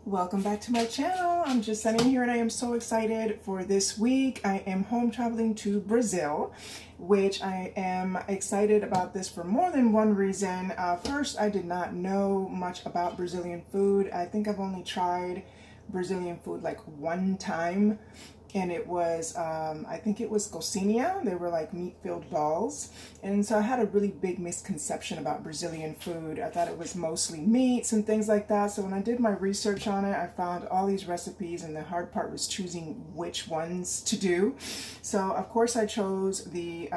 Welcome back to my channel. I'm just sitting here and I am so excited for this week. I am home traveling to Brazil, which I am excited about this for more than one reason. First, I did not know much about Brazilian food. I think I've only tried Brazilian food like one time, and it was I think it was coxinha. They were like meat-filled balls, and so I had a really big misconception about Brazilian food. I thought it was mostly meats and things like that. So when I did my research on it, I found all these recipes, and the hard part was choosing which ones to do. So of course I chose the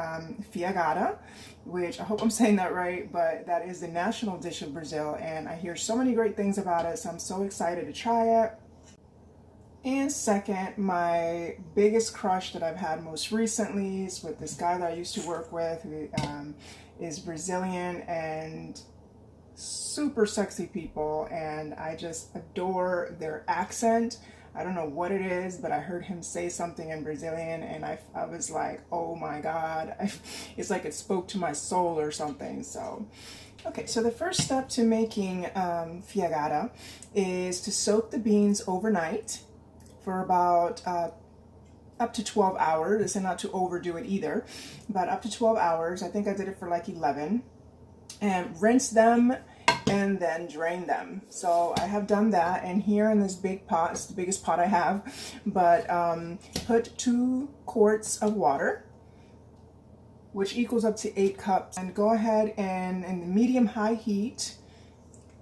feijoada, which I hope I'm saying that right, but that is the national dish of Brazil, and I hear so many great things about it, so I'm so excited to try it. And second, my biggest crush that I've had most recently is with this guy that I used to work with, who is Brazilian and super sexy people, and I just adore their accent. I don't know what it is, but I heard him say something in Brazilian and I was like, oh my God, it's like it spoke to my soul or something. So, okay, so the first step to making feijoada is to soak the beans overnight for about up to 12 hours, and not to overdo it either, but up to 12 hours. I think I did it for like 11, and rinse them and then drain them. So I have done that, and here in this big pot, it's the biggest pot I have, but put 2 quarts of water, which equals up to 8 cups, and go ahead and in the medium-high heat,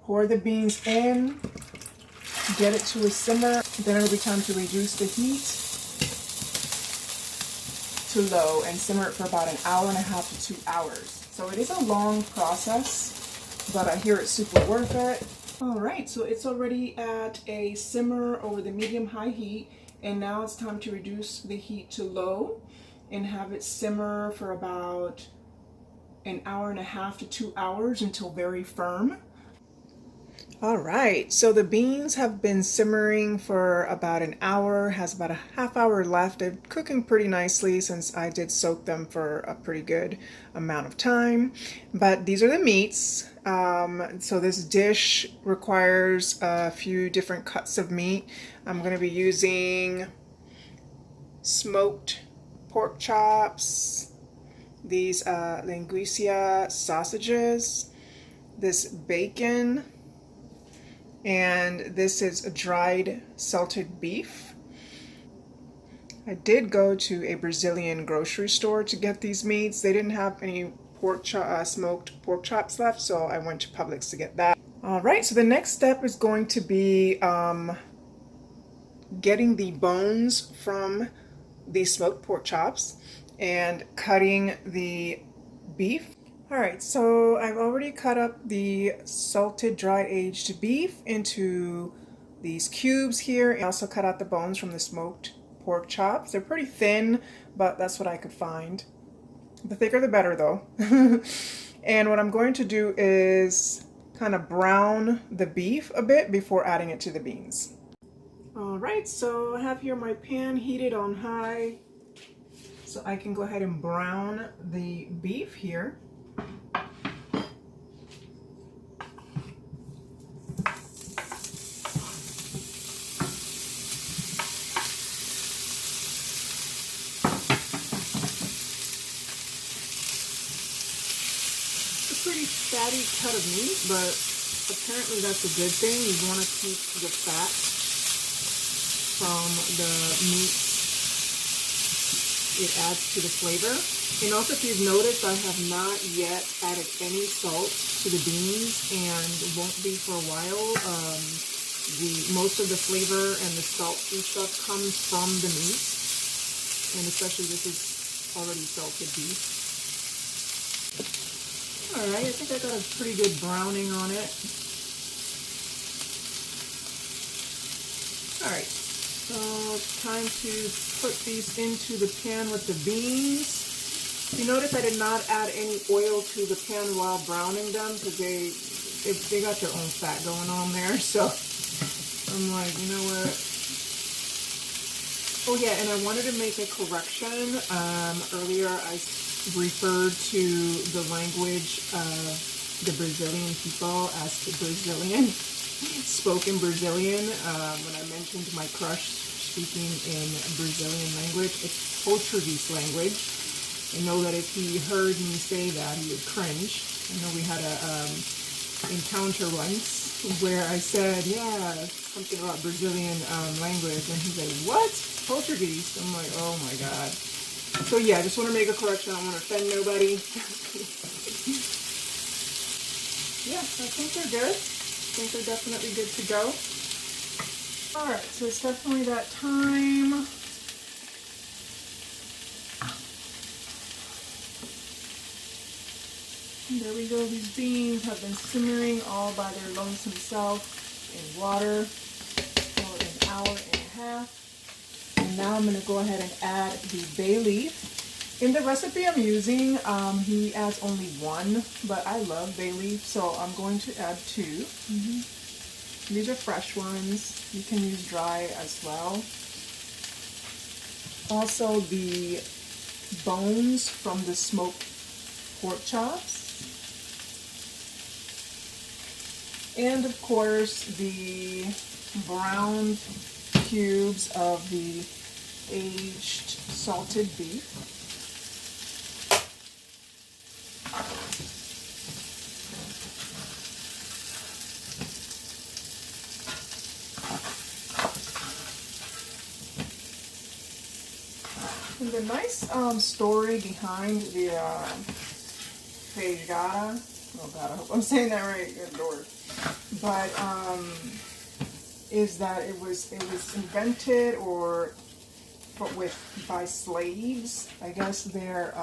pour the beans in, get it to a simmer. Then it'll be time to reduce the heat to low and simmer it for about an hour and a half to 2 hours. So it is a long process, but I hear it's super worth it. All right, so it's already at a simmer over the medium-high heat, and now it's time to reduce the heat to low and have it simmer for about an hour and a half to 2 hours until very firm. All right, so the beans have been simmering for about an hour, has about a half hour left. They're cooking pretty nicely since I did soak them for a pretty good amount of time. But these are the meats. So this dish requires a few different cuts of meat. I'm going to be using smoked pork chops, these linguiça sausages, this bacon, and this is a dried salted beef. I did go to a Brazilian grocery store to get these meats. They didn't have any smoked pork chops left, so I went to Publix to get that. All right, so the next step is going to be getting the bones from the smoked pork chops and cutting the beef. All right, so I've already cut up the salted dried aged beef into these cubes here, and also cut out the bones from the smoked pork chops. They're pretty thin, but that's what I could find. The thicker the better though. And what I'm going to do is kind of brown the beef a bit before adding it to the beans. All right, so I have here my pan heated on high, so I can go ahead and brown the beef here. Pretty fatty cut of meat, but apparently that's a good thing. You want to keep the fat from the meat. It adds to the flavor. And also, if you've noticed, I have not yet added any salt to the beans, and won't be for a while. Most of the flavor and the salt and stuff comes from the meat, and especially this is already salted beef. Alright, I think I got a pretty good browning on it. Alright, so it's time to put these into the pan with the beans. You notice I did not add any oil to the pan while browning them, because they got their own fat going on there, so I'm like, you know what? Oh yeah, and I wanted to make a correction. Earlier I referred to the language of the Brazilian people as the Brazilian. spoke in Brazilian when I mentioned my crush speaking in Brazilian language. It's Portuguese language. I know that if he heard me say that, he would cringe. I know we had a encounter once where I said, yeah, something about Brazilian language, and he's like, what? Portuguese? I'm like, oh my god. So yeah, I just want to make a correction. I don't want to offend nobody. Yeah, I think they're good. I think they're definitely good to go. Alright, so it's definitely that time. And there we go. These beans have been simmering all by their lonesome self in water for an hour and a half. And now I'm going to go ahead and add the bay leaf. In the recipe I'm using, he adds only one, but I love bay leaf, so I'm going to add two. These are fresh ones. You can use dry as well. Also, the bones from the smoked pork chops. And of course, the browned cubes of the aged salted beef. And the nice story behind the Feijoada, oh god, I hope I'm saying that right, good lord, but is that it was invented by slaves. I guess their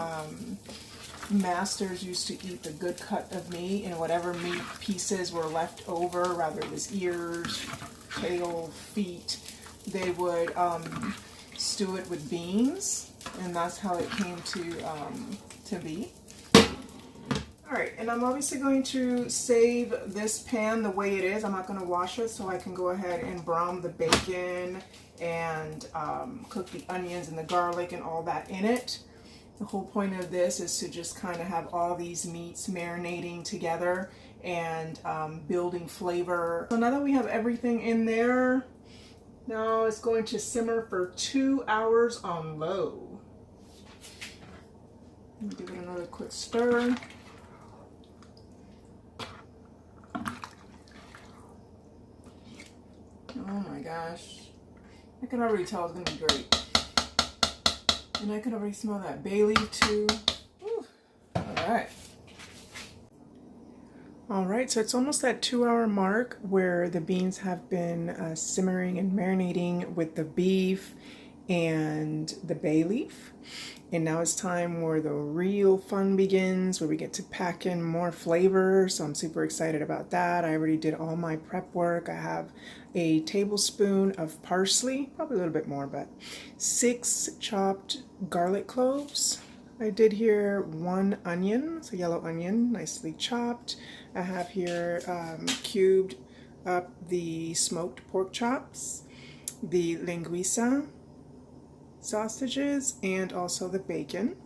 masters used to eat the good cut of meat, and whatever meat pieces were left over, rather it was ears, tail, feet, they would stew it with beans, and that's how it came to be. Alright, and I'm obviously going to save this pan the way it is. I'm not going to wash it, so I can go ahead and brown the bacon and cook the onions and the garlic and all that in it. The whole point of this is to just kind of have all these meats marinating together and building flavor. So now that we have everything in there, now it's going to simmer for 2 hours on low. Give it another quick stir. Oh my gosh. I can already tell it's going to be great. And I can already smell that bay leaf too. Alright. Alright, so it's almost that 2 hour mark where the beans have been simmering and marinating with the beef and the bay leaf. And now it's time where the real fun begins, where we get to pack in more flavor. So I'm super excited about that. I already did all my prep work. I have a tablespoon of parsley, probably a little bit more, but 6 chopped garlic cloves. I did here 1 onion, so yellow onion, nicely chopped. I have here cubed up the smoked pork chops, the linguiça sausages, and also the bacon.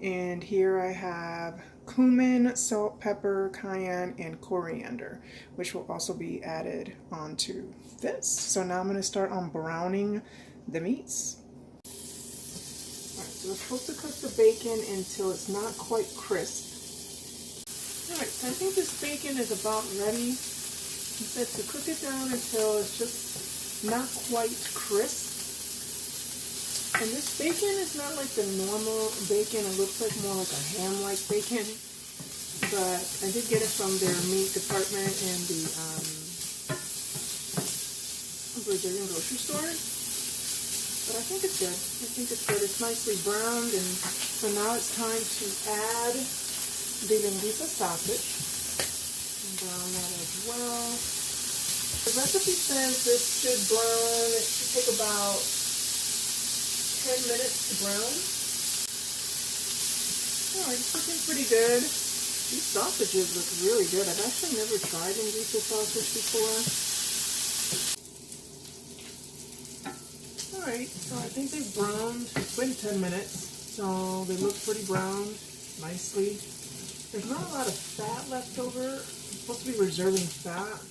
And here I have cumin, salt, pepper, cayenne, and coriander, which will also be added onto this. So now I'm going to start on browning the meats. Alright, so we're supposed to cook the bacon until it's not quite crisp. Alright, so I think this bacon is about ready. He said to cook it down until it's just not quite crisp. And this bacon is not like the normal bacon. It looks like more like a ham-like bacon. But I did get it from their meat department in the Brazilian grocery store. But I think it's good. I think it's good. It's nicely browned. And so now it's time to add the linguiça sausage. And brown that as well. The recipe says this should brown. It should take about 10 minutes to brown. Oh, it's looking pretty good. These sausages look really good. I've actually never tried linguiça sausage before. Alright, so I think they've browned. It's been 10 minutes, so they look pretty browned nicely. There's not a lot of fat left over. I'm supposed to be reserving fat.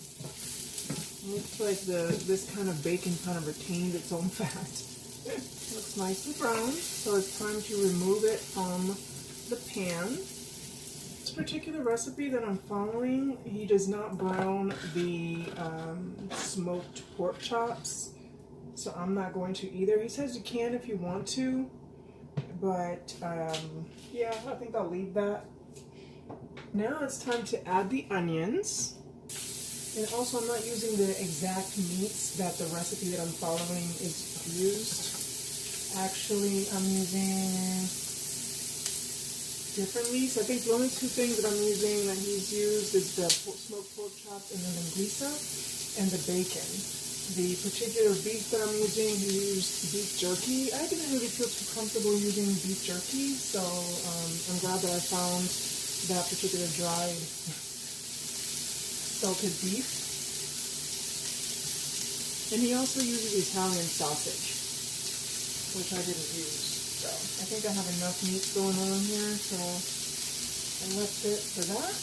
Looks like this kind of bacon kind of retained its own fat. Looks nice and brown, so it's time to remove it from the pan. This particular recipe that I'm following, he does not brown the smoked pork chops, so I'm not going to either. He says you can if you want to, but yeah, I think I'll leave that. Now it's time to add the onions. And also, I'm not using the exact meats that the recipe that I'm following is used. Actually, I'm using different meats. I think the only two things that I'm using that he's used is the smoked pork chops and the linguiça and the bacon. The particular beef that I'm using, he used beef jerky. I didn't really feel too comfortable using beef jerky, so I'm glad that I found that particular dried salted beef. And he also uses Italian sausage, which I didn't use. So I think I have enough meats going on here, so I left it for that.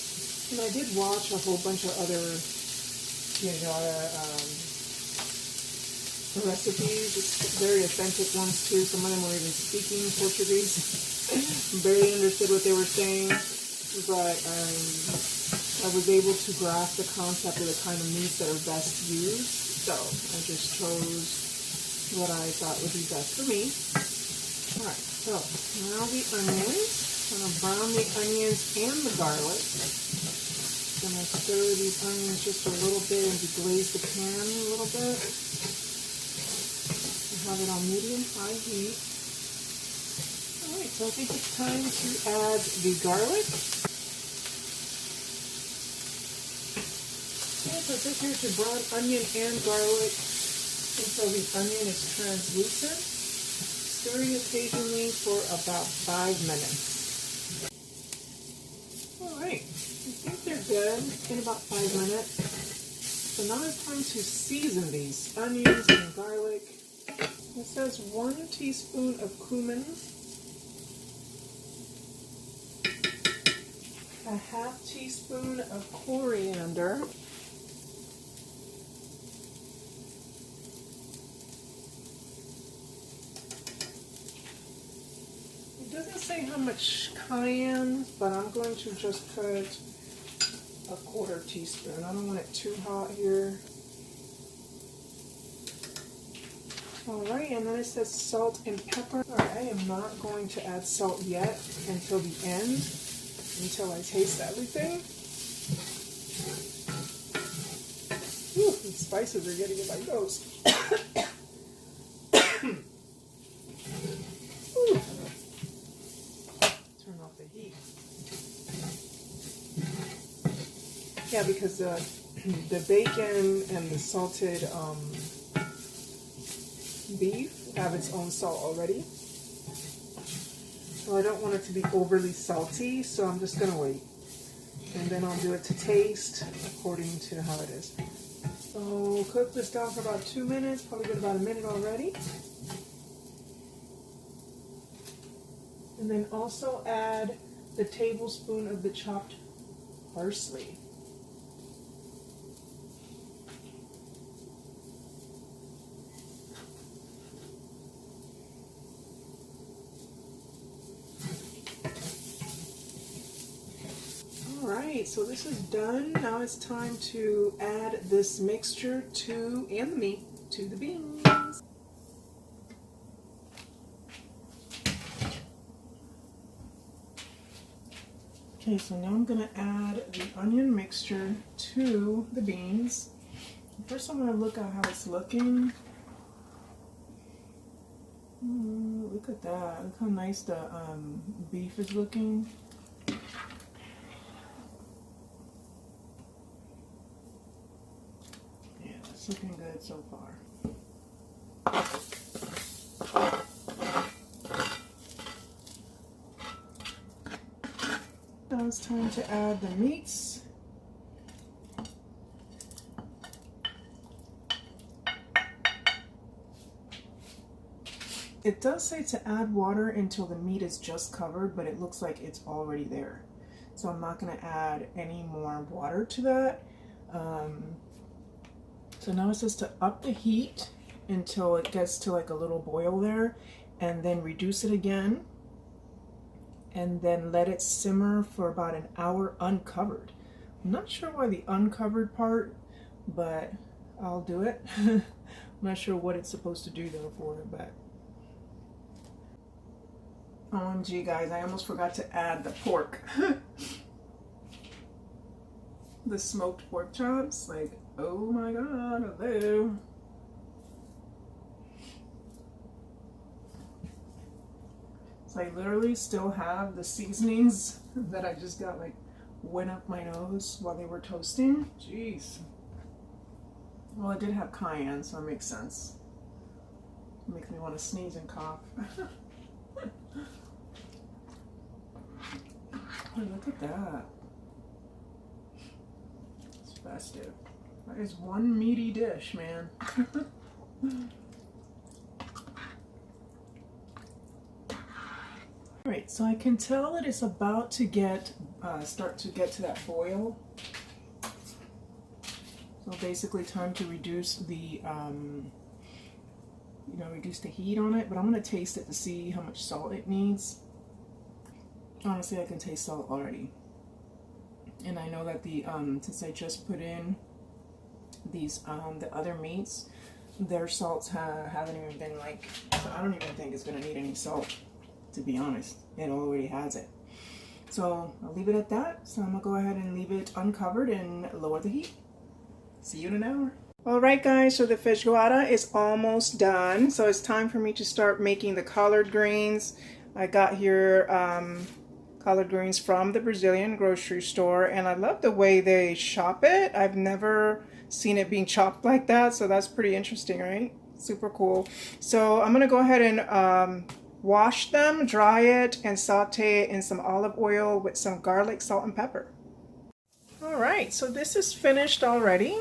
And I did watch a whole bunch of other Feijoada recipes, just very authentic ones too. Some of them were even speaking Portuguese. Barely understood what they were saying, but I was able to grasp the concept of the kind of meats that are best used, so I just chose what I thought would be best for me. Alright, so now the onions. I'm going to brown the onions and the garlic. I'm going to stir these onions just a little bit and deglaze the pan a little bit. Have it on medium-high heat. Alright, so I think it's time to add the garlic. So it's here to brown onion and garlic until the onion is translucent, stirring occasionally for about 5 minutes. Alright, I think they're good in about 5 minutes. So now it's time to season these onions and garlic. It says 1 teaspoon of cumin, a half teaspoon of coriander, it doesn't say how much cayenne, but I'm going to just put a 1/4 teaspoon. I don't want it too hot here. Alright, and then it says salt and pepper. Alright, I am not going to add salt yet until the end, until I taste everything. Whew, these spices are getting in my nose. Turn off the heat. Yeah, because the bacon and the salted beef have its own salt already, so I don't want it to be overly salty, so I'm just gonna wait, and then I'll do it to taste according to how it is. So cook this down for about 2 minutes, probably been about a minute already, and then also add the tablespoon of the chopped parsley. Alright, so this is done. Now it's time to add this mixture and the meat to the beans. Okay, so now I'm going to add the onion mixture to the beans. First I'm going to look at how it's looking. Look at that. Look how nice the beef is looking. It's looking good so far. Now it's time to add the meats. It does say to add water until the meat is just covered, but it looks like it's already there. So I'm not going to add any more water to that. So now it says to up the heat until it gets to like a little boil there, and then reduce it again, and then let it simmer for about an hour uncovered. I'm not sure why the uncovered part, but I'll do it. I'm not sure what it's supposed to do though for it, but OMG guys, I almost forgot to add the pork. The smoked pork chops, like, oh my god, hello. So I literally still have the seasonings that I just got like went up my nose while they were toasting. Jeez. Well, it did have cayenne, so it makes sense. It makes me want to sneeze and cough. Oh, look at that. It's festive. That is one meaty dish, man. Alright, so I can tell that it's about to get, start to get to that boil. So basically time to reduce the, reduce the heat on it, but I'm going to taste it to see how much salt it needs. Honestly, I can taste salt already. And I know that the, since I just put in these, the other meats, their salts haven't even been like, so I don't even think it's going to need any salt, to be honest. It already has it. So I'll leave it at that. So I'm going to go ahead and leave it uncovered and lower the heat. See you in an hour. Alright guys, so the feijoada is almost done. So it's time for me to start making the collard greens. I got here collard greens from the Brazilian grocery store, and I love the way they chop it. I've never seen it being chopped like that, so that's pretty interesting, right? Super cool. So I'm gonna go ahead and wash them, dry it, and saute it in some olive oil with some garlic, salt, and pepper. All right, so this is finished already.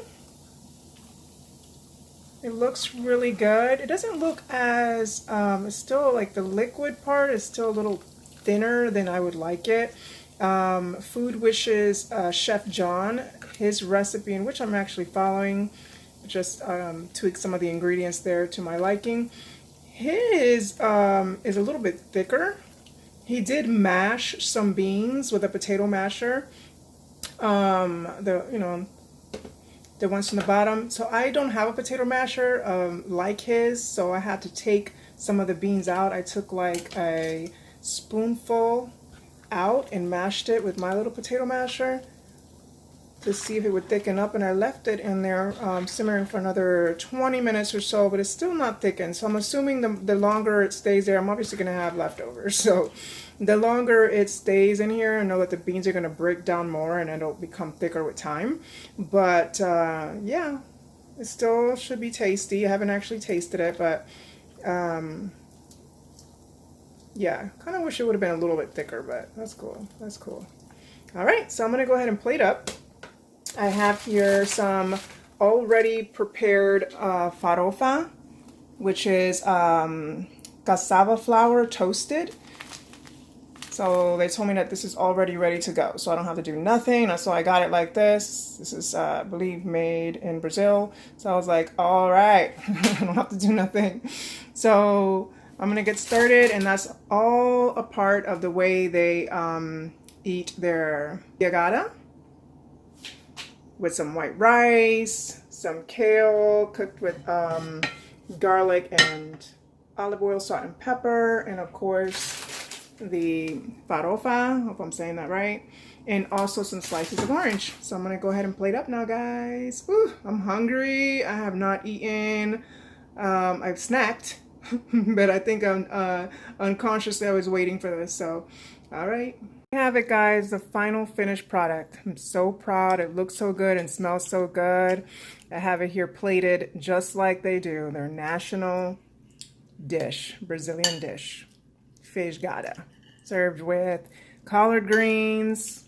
It looks really good. It doesn't look as, it's still like the liquid part is still a little thinner than I would like it. Food Wishes Chef John, his recipe, in which I'm actually following, just tweak some of the ingredients there to my liking. His is a little bit thicker. He did mash some beans with a potato masher. The ones from the bottom. So I don't have a potato masher like his, so I had to take some of the beans out. I took like a spoonful out and mashed it with my little potato masher to see if it would thicken up, and I left it in there simmering for another 20 minutes or so, but it's still not thickened. So I'm assuming the longer it stays there, I'm obviously going to have leftovers. So the longer it stays in here, I know that the beans are going to break down more and it'll become thicker with time. But yeah, it still should be tasty. I haven't actually tasted it, but yeah, kind of wish it would have been a little bit thicker, but that's cool. That's cool. All right, so I'm going to go ahead and plate up. I have here some already prepared farofa, which is cassava flour toasted. So they told me that this is already ready to go, so I don't have to do nothing. So I got it like this. This is, I believe, made in Brazil. So I was like, all right, I don't have to do nothing. So I'm gonna get started, and that's all a part of the way they eat their feijoada, with some white rice, some kale cooked with garlic and olive oil, salt, and pepper, and of course the farofa, hope I'm saying that right, and also some slices of orange. So I'm gonna go ahead and plate up now, guys. Ooh, I'm hungry. I have not eaten. I've snacked, but I think I'm unconsciously I was waiting for this. So, all right. Have it, guys, the final finished product. I'm so proud. It looks so good and smells so good. I have it here plated just like they do, their national dish, Brazilian dish, feijoada, served with collard greens,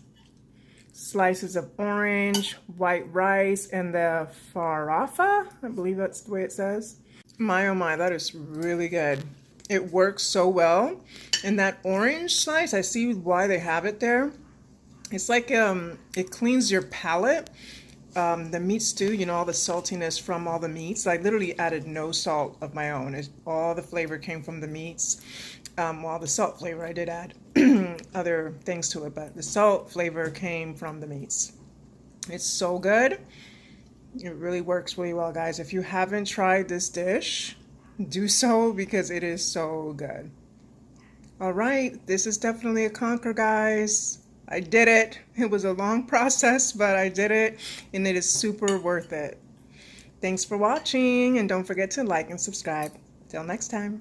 slices of orange, white rice, and the farofa. I believe that's the way it says. My oh my, that is really good. It works so well. And that orange slice, I see why they have it there. It's like it cleans your palate the meat stew, you know, all the saltiness from all the meats. I literally added no salt of my own. All the flavor came from the meats. Well, the salt flavor, I did add other things to it, but the salt flavor came from the meats. It's so good. It really works really well, guys. If you haven't tried this dish, do so because it is so good. All right, this is definitely a conquer, guys. I did it. It was a long process, but I did it, and it is super worth it. Thanks for watching, and don't forget to like and subscribe. Till next time.